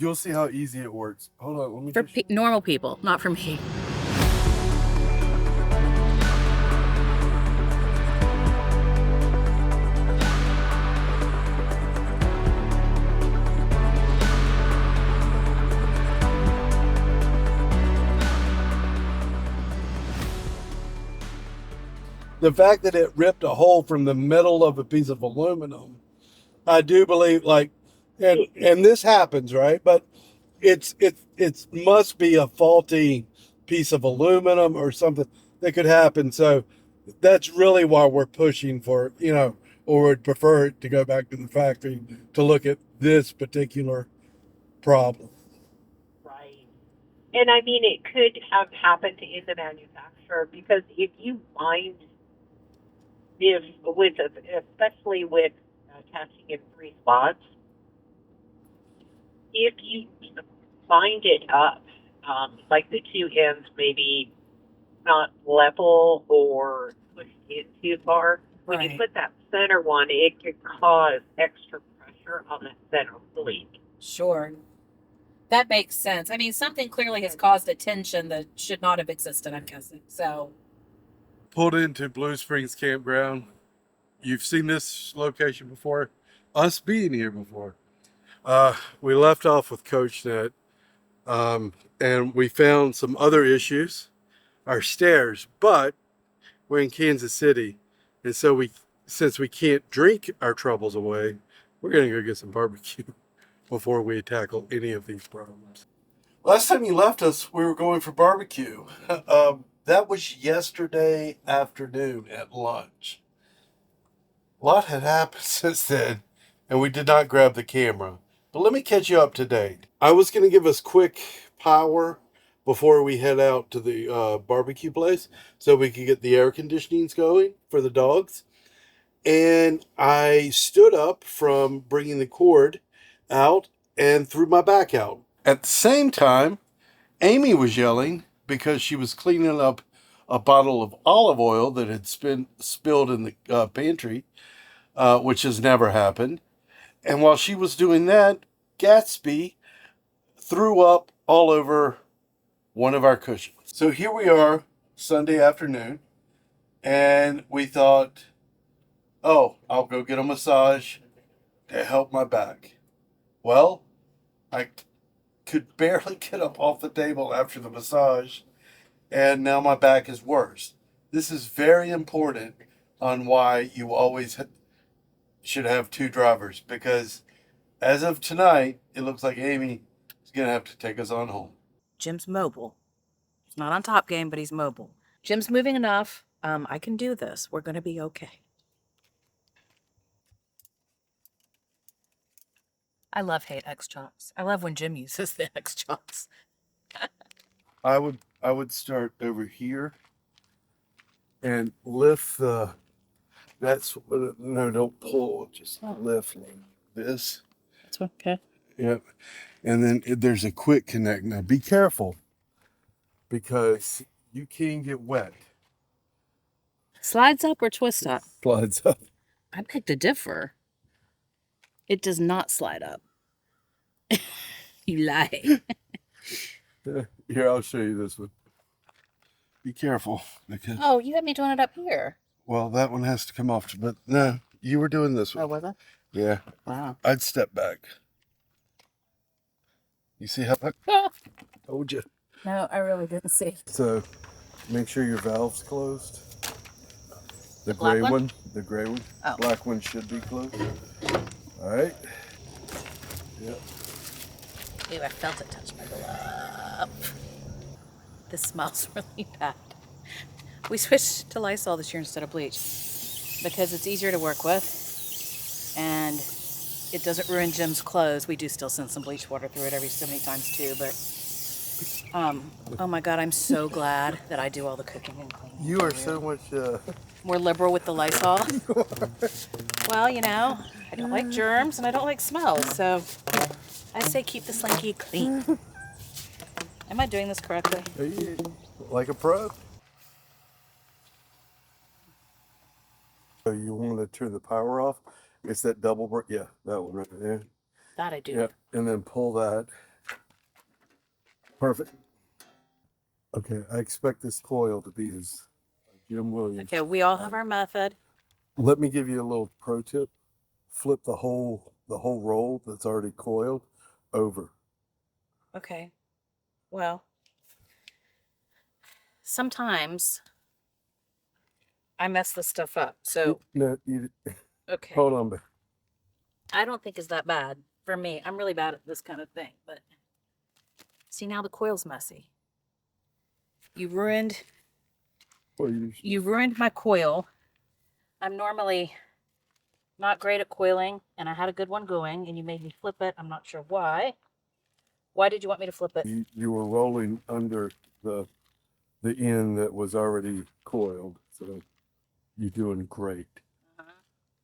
You'll see how easy it works. Hold on, let me. For normal people, not for me. The fact that it ripped a hole from the middle of a piece of aluminum, I do believe, like, and this happens, right? But it must be a faulty piece of aluminum or something that could happen. So that's really why we're pushing for, or would prefer it to go back to the factory to look at this particular problem. Right. And I mean, it could have happened in the manufacturer because if you find if with especially with attaching in three spots, if you bind it up, like the two ends maybe not level or pushed in too far, when you Right. put that center one, it could cause extra pressure on the center bleed. Sure. That makes sense. I mean, something clearly has caused a tension that should not have existed, I'm guessing. So, Pulled into Blue Springs Campground. You've seen this location before, us being here before. We left off with CoachNet, and we found some other issues, our stairs, but we're in Kansas City, and so since we can't drink our troubles away, we're gonna go get some barbecue before we tackle any of these problems. Last time you left us, we were going for barbecue. That was yesterday afternoon at lunch. A lot had happened since then, and we did not grab the camera. But let me catch you up to date. I was going to give us quick power before we head out to the barbecue place so we could get the air conditionings going for the dogs. And I stood up from bringing the cord out and threw my back out. At the same time, Amy was yelling because she was cleaning up a bottle of olive oil that had spilled in the pantry, which has never happened. And while she was doing that, Gatsby threw up all over one of our cushions. So here we are, Sunday afternoon, and we thought, oh, I'll go get a massage to help my back. Well, I could barely get up off the table after the massage, and now my back is worse. This is very important on why you always should have two drivers, because as of tonight, it looks like Amy is going to have to take us on home. Jim's mobile. He's not on top game, but he's mobile. Jim's moving enough. I can do this. We're going to be okay. I love hate X chocks. I love when Jim uses the X chocks. I would start over here and lift the. No, don't pull. Just lift like this. That's okay. Yep. And then there's a quick connect. Now be careful because you can get wet. Slides up or twist up? Slides up. I beg to differ. It does not slide up. You lie. Here, I'll show you this one. Be careful because. Oh, you had me doing it up here. Well, that one has to come off. But no, you were doing this one. Oh, was it? Yeah. Wow. I'd step back. You see how I told you? No, I really didn't see. So make sure your valve's closed. The black gray one? one? The gray one. Oh. Black one should be closed. All right. Yep. Ew, I felt it touch my glove. This smells really bad. We switched to Lysol this year instead of bleach because it's easier to work with and it doesn't ruin Jim's clothes. We do still send some bleach water through it every so many times too, but oh my God, I'm so glad that I do all the cooking and cleaning. You are so much more liberal with the Lysol. Well, I don't like germs and I don't like smells, so I say keep the slinky clean. Am I doing this correctly? like a pro. So you want to turn the power off? It's that double break. Yeah, that one right there. That I do. Yep. And then pull that. Perfect. Okay, I expect this coil to be as Jim Williams. Okay, we all have our method. Let me give you a little pro tip. Flip the whole roll that's already coiled over. Okay. Well, sometimes I mess this stuff up. So, No, okay. hold on. I don't think it's that bad for me. I'm really bad at this kind of thing, but see, now the coil's messy. You ruined my coil. I'm normally not great at coiling, and I had a good one going, and you made me flip it. I'm not sure why. Why did you want me to flip it? You were rolling under the end that was already coiled, so you're doing great.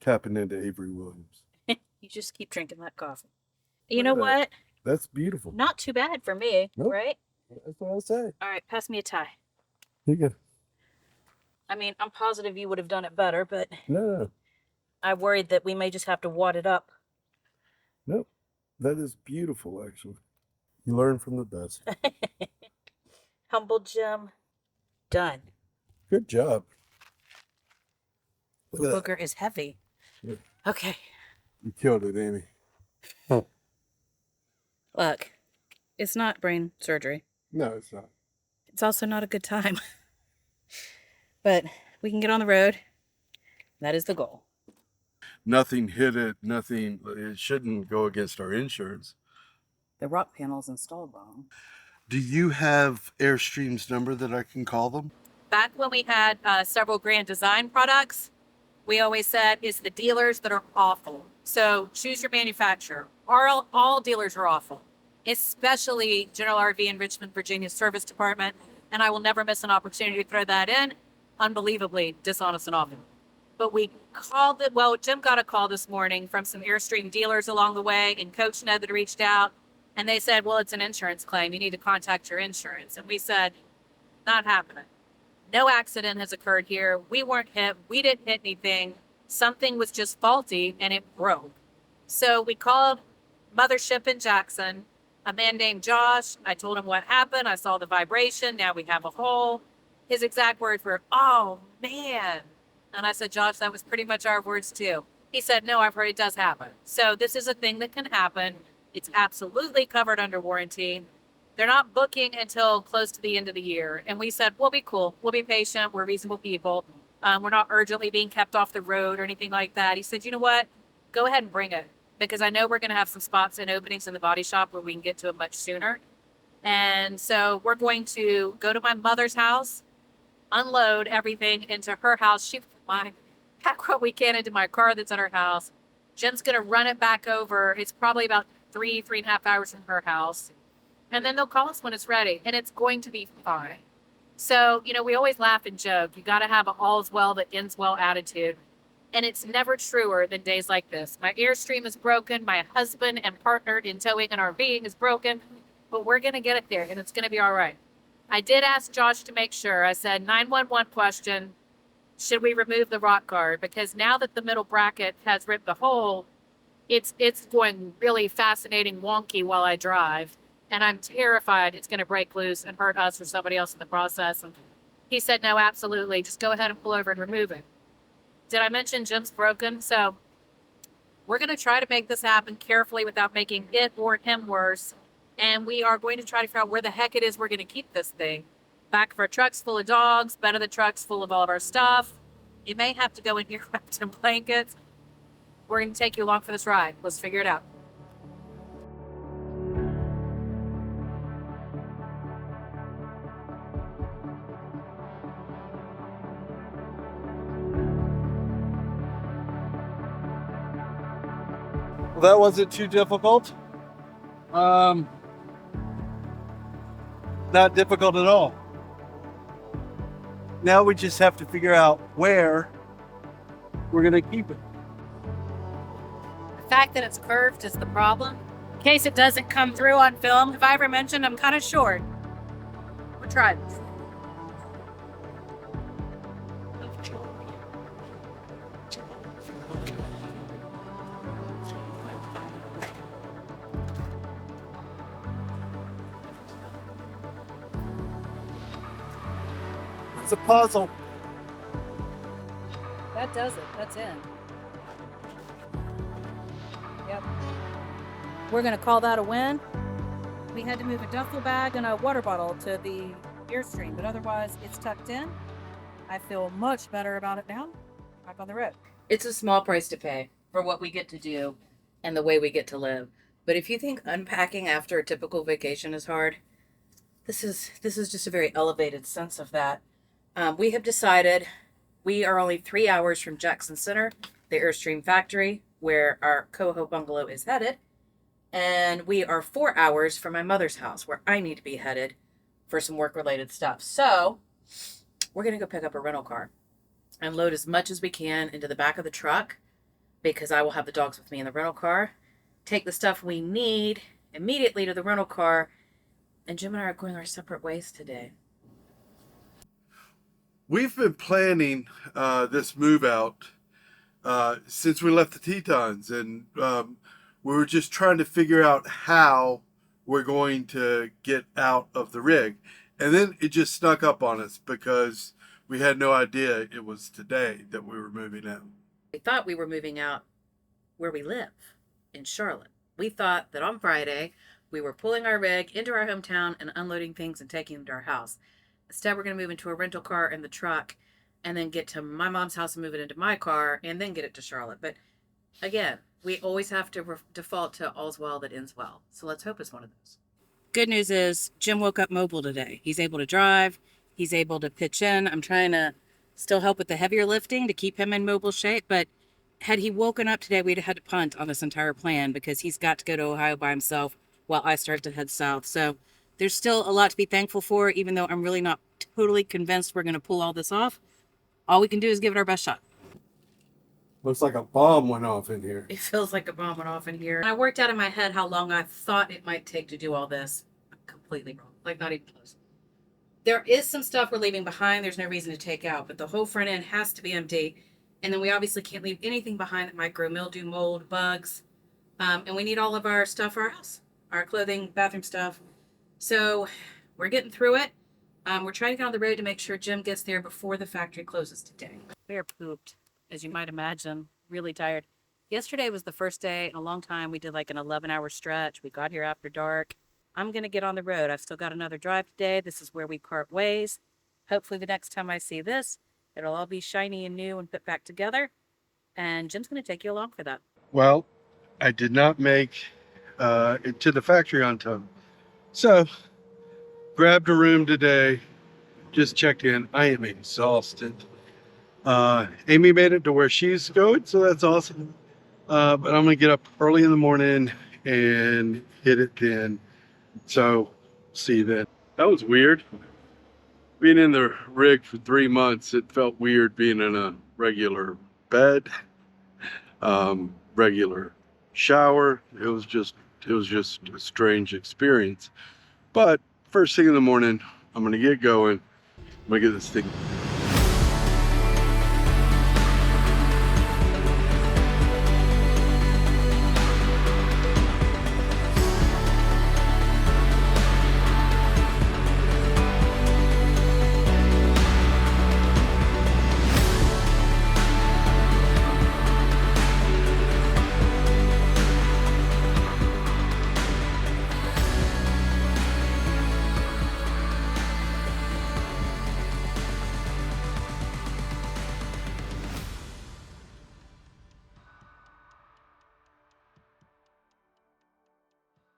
Tapping into Avery Williams. You just keep drinking that coffee. You know what? That's beautiful. Not too bad for me, Nope. right? That's what I say. All right, pass me a tie. You good? I mean, I'm positive you would have done it better, but No. I worried that we may just have to wad it up. Nope. That is beautiful, actually. You learn from the best. Humble Jim. Done. Good job. The booger is heavy. Yeah. Okay. You killed it, Amy. Huh. Look, it's not brain surgery. No, it's not. It's also not a good time. But we can get on the road. That is the goal. Nothing hit it. Nothing. It shouldn't go against our insurance. The rock panel's installed wrong. Do you have Airstream's number that I can call them? Back when we had several Grand Design products, we always said it's the dealers that are awful. So choose your manufacturer. All dealers are awful, especially General RV in Richmond, Virginia Service Department. And I will never miss an opportunity to throw that in. Unbelievably dishonest and awful. But we called it, well, Jim got a call this morning from some Airstream dealers along the way, and Coach Ned that reached out, and they said, well, it's an insurance claim. You need to contact your insurance. And we said, not happening. No accident has occurred here. We weren't hit. We didn't hit anything. Something was just faulty, and it broke. So we called Mothership in Jackson, a man named Josh. I told him what happened. I saw the vibration. Now we have a hole. His exact words were, oh, man. And I said, Josh, that was pretty much our words too. He said, no, I've heard it does happen. So this is a thing that can happen. It's absolutely covered under warranty. They're not booking until close to the end of the year. And we said, we'll be cool. We'll be patient. We're reasonable people. We're not urgently being kept off the road or anything like that. He said, you know what? Go ahead and bring it. Because I know we're going to have some spots and openings in the body shop where we can get to it much sooner. And so we're going to go to my mother's house, unload everything into her house. Pack what we can into my car that's at her house. Jim's going to run it back over. It's probably about 3.5 hours from her house. And then they'll call us when it's ready. And it's going to be fine. So, we always laugh and joke. You got to have an all's well that ends well attitude. And it's never truer than days like this. My Airstream is broken. My husband and partner in towing and RVing is broken. But we're going to get it there, and it's going to be all right. I did ask Josh to make sure. I said, 911 question, should we remove the rock guard? Because now that the middle bracket has ripped the hole, it's going really fascinating wonky while I drive. And I'm terrified it's going to break loose and hurt us or somebody else in the process. And he said, no, absolutely. Just go ahead and pull over and remove it. Did I mention Jim's broken? So we're going to try to make this happen carefully without making it or him worse. And we are going to try to figure out where the heck it is we're going to keep this thing. Back of our truck's full of dogs, bed of the truck's full of all of our stuff. You may have to go in here wrapped in blankets. We're going to take you along for this ride. Let's figure it out. Well, that wasn't too difficult. Not difficult at all. Now we just have to figure out where we're going to keep it. The fact that it's curved is the problem. In case it doesn't come through on film, if I ever mentioned I'm kind of short. We'll try this. It's a puzzle. That does it. That's in. Yep. We're gonna call that a win. We had to move a duffel bag and a water bottle to the Airstream, but otherwise it's tucked in. I feel much better about it now. Back on the road. It's a small price to pay for what we get to do and the way we get to live. But if you think unpacking after a typical vacation is hard, this is just a very elevated sense of that. We have decided we are only 3 hours from Jackson Center, the Airstream factory, where our Coho bungalow is headed. And we are 4 hours from my mother's house, where I need to be headed for some work-related stuff. So we're going to go pick up a rental car and load as much as we can into the back of the truck, because I will have the dogs with me in the rental car. Take the stuff we need immediately to the rental car. And Jim and I are going our separate ways today. We've been planning this move out since we left the Tetons, and we were just trying to figure out how we're going to get out of the rig. And then it just snuck up on us because we had no idea it was today that we were moving out. We thought we were moving out where we live in Charlotte. We thought that on Friday we were pulling our rig into our hometown and unloading things and taking them to our house. Instead, we're going to move into a rental car and the truck, and then get to my mom's house and move it into my car, and then get it to Charlotte. But again, we always have to default to all's well that ends well. So let's hope it's one of those. Good news is Jim woke up mobile today. He's able to drive. He's able to pitch in. I'm trying to still help with the heavier lifting to keep him in mobile shape. But had he woken up today, we'd have had to punt on this entire plan, because he's got to go to Ohio by himself while I start to head south. So there's still a lot to be thankful for, even though I'm really not totally convinced we're going to pull all this off. All we can do is give it our best shot. Looks like a bomb went off in here. It feels like a bomb went off in here. I worked out in my head how long I thought it might take to do all this. I'm completely wrong. Like, not even close. There is some stuff we're leaving behind. There's no reason to take out, but the whole front end has to be empty. And then we obviously can't leave anything behind that might grow mildew, mold, bugs. And we need all of our stuff for our house. Our clothing, bathroom stuff. So we're getting through it. We're trying to get on the road to make sure Jim gets there before the factory closes today. We are pooped, as you might imagine. Really tired. Yesterday was the first day in a long time. We did like an 11-hour stretch. We got here after dark. I'm going to get on the road. I've still got another drive today. This is where we part ways. Hopefully the next time I see this, it'll all be shiny and new and put back together. And Jim's going to take you along for that. Well, I did not make it to the factory on time. So, grabbed a room today, just checked in. I am exhausted. Amy made it to where she's going, so that's awesome. But I'm going to get up early in the morning and hit it then. So, see you then. That was weird. Being in the rig for 3 months, it felt weird being in a regular bed, regular shower. It was just a strange experience. But first thing in the morning, I'm gonna get going. I'm gonna get this thing